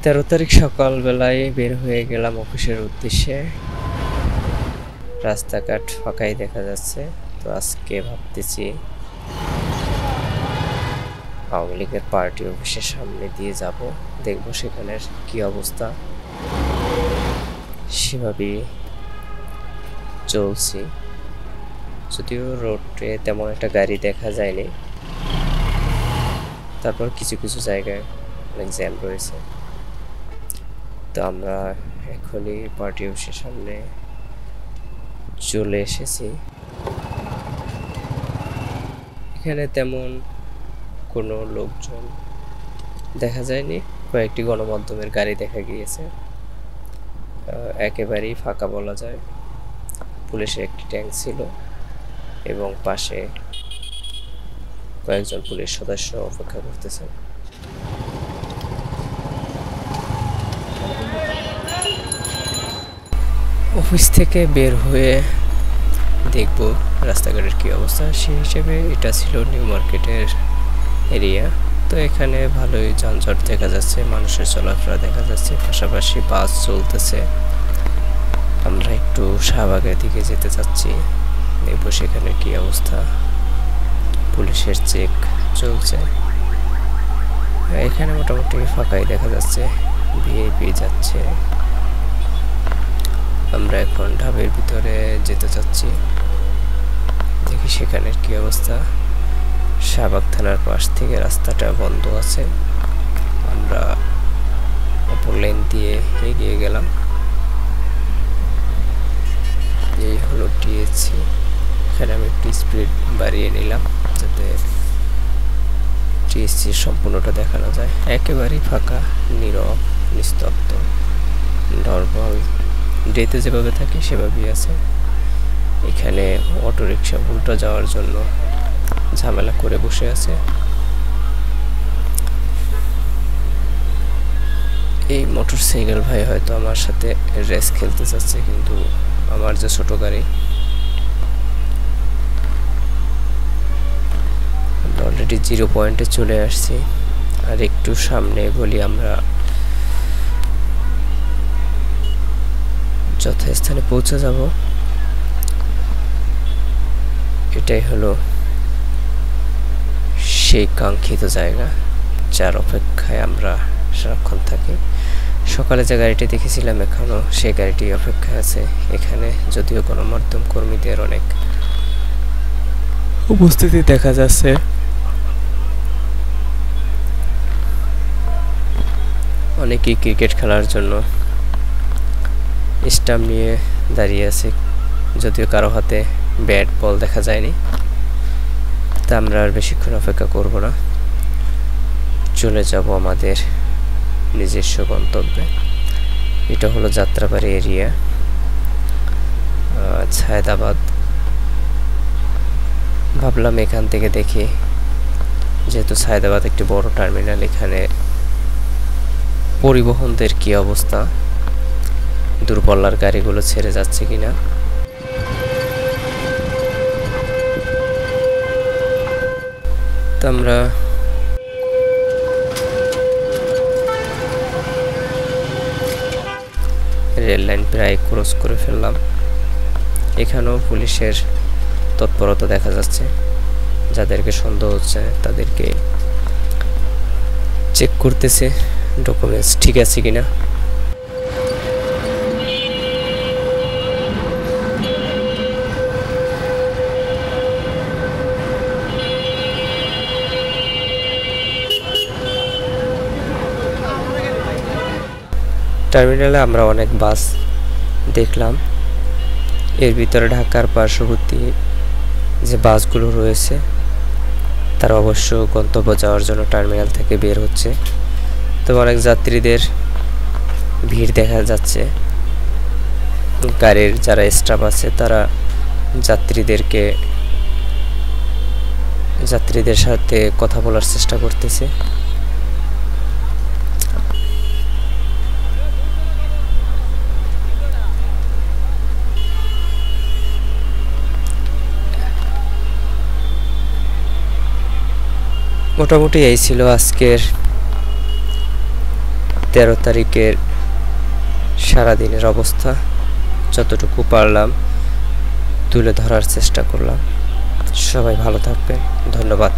13 তারিখ সকালবেলায় বের হয়ে গেলাম অফিসের উদ্দেশ্যে। রাস্তাঘাট ফাঁকাই দেখা যাচ্ছে। তো আজকে ভাবতেছি আওয়ামী লীগের পার্টি অফিসের সামনে দিয়ে যাব, দেখব সেখানের কি অবস্থা। সেভাবেই চলছি, যদিও রোডে তেমন একটা গাড়ি দেখা যায়নি। তারপর কিছু কিছু জায়গায় অনেক জ্যাম রয়েছে। তো আমরা এখনই পার্টি অফিসের সামনে চলে এসেছি। এখানে তেমন কোনো লোকজন দেখা যায়নি, কয়েকটি গণমাধ্যমের গাড়ি দেখা গিয়েছে। একেবারেই ফাঁকা বলা যায়। পুলিশের একটি ট্যাঙ্ক ছিল এবং পাশে কয়েকজন পুলিশ সদস্য অপেক্ষা করতেছেন। অফিস থেকে বের হয়ে দেখব রাস্তাঘাটের কী অবস্থা। সেই হিসেবে এটা ছিল নিউ মার্কেটের এরিয়া। তো এখানে ভালোই যানজট দেখা যাচ্ছে, মানুষের চলাফেরা দেখা যাচ্ছে, পাশাপাশি বাস চলতেছে। আমরা একটু শাহবাগের দিকে যেতে চাচ্ছি, দেখব সেখানে কী অবস্থা। পুলিশের চেক চলছে। এখানে মোটামুটি ফাঁকাই দেখা যাচ্ছে, ভিআইপি যাচ্ছে। আমরা এখন ঢাবের ভিতরে যেতে চাচ্ছি, দেখি সেখানের কি অবস্থা। শাহবাগ থানার পাশ থেকে রাস্তাটা বন্ধ আছে। আমরা অপর লেন দিয়ে এগিয়ে গেলাম। এই হলো টিএসসি। এখানে আমি একটু স্পিড বাড়িয়ে নিলাম যাতে টিএসসির সম্পূর্ণটা দেখানো যায়। একেবারেই ফাঁকা, নীরব, নিস্তব্ধ, নর্মাল ডেতে যেভাবে থাকে সেভাবেই আছে। এখানে অটোরিকশা উল্টো যাওয়ার জন্য ঝামেলা করে বসে আছে। এই মোটরসাইকেল ভাই হয়তো আমার সাথে রেস খেলতে চাচ্ছে, কিন্তু আমার যে ছোট গাড়ি, আমরা অলরেডি 0 পয়েন্টে চলে আসছি। আর একটু সামনে বলি আমরা যথাস্থানে পৌঁছে যাব। এটাই হলো সেই কাঙ্ক্ষিত জায়গা যার অপেক্ষায় আমরা সারাক্ষণ থাকি। সকালে যে গাড়িটি দেখেছিলাম এখনও সেই গাড়িটি অপেক্ষায় আছে। এখানে যদিও গণমাধ্যম কর্মীদের অনেক উপস্থিতি দেখা যাচ্ছে। অনেকেই ক্রিকেট খেলার জন্য স্টাম্প নিয়ে দাঁড়িয়ে আছে, যদিও কারো হাতে ব্যাট বল দেখা যায়নি। তা আমরা আর বেশিক্ষণ অপেক্ষা করব না, চলে যাব আমাদের নিজস্ব গন্তব্যে। এটা হলো যাত্রাবাড়ি এরিয়া, ছায়েদাবাদ। ভাবলাম এখান থেকে দেখি, যেহেতু ছায়েদাবাদ একটি বড় টার্মিনাল, এখানে পরিবহনদের কি অবস্থা, দূরপাল্লার গাড়িগুলো ছেড়ে যাচ্ছে কিনা। তো আমরা রেল লাইন প্রায় ক্রস করে ফেললাম। এখানেও পুলিশের তৎপরতা দেখা যাচ্ছে। যাদেরকে সন্দেহ হচ্ছে তাদেরকে চেক করতেছে ডকুমেন্টস ঠিক আছে কিনা। টার্মিনালে আমরা অনেক বাস দেখলাম। এর ভিতরে ঢাকার পার্শ্ববর্তী যে বাসগুলো রয়েছে তারা অবশ্য গন্তব্য যাওয়ার জন্য টার্মিনাল থেকে বের হচ্ছে। তো অনেক যাত্রীদের ভিড় দেখা যাচ্ছে। গাড়ির যারা স্টাফ আছে তারা যাত্রীদের সাথে কথা বলার চেষ্টা করতেছে। মোটামুটি এই ছিল আজকের 13 তারিখের সারাদিনের অবস্থা যতটুকু পারলাম তুলে ধরার চেষ্টা করলাম। সবাই ভালো থাকবেন, ধন্যবাদ।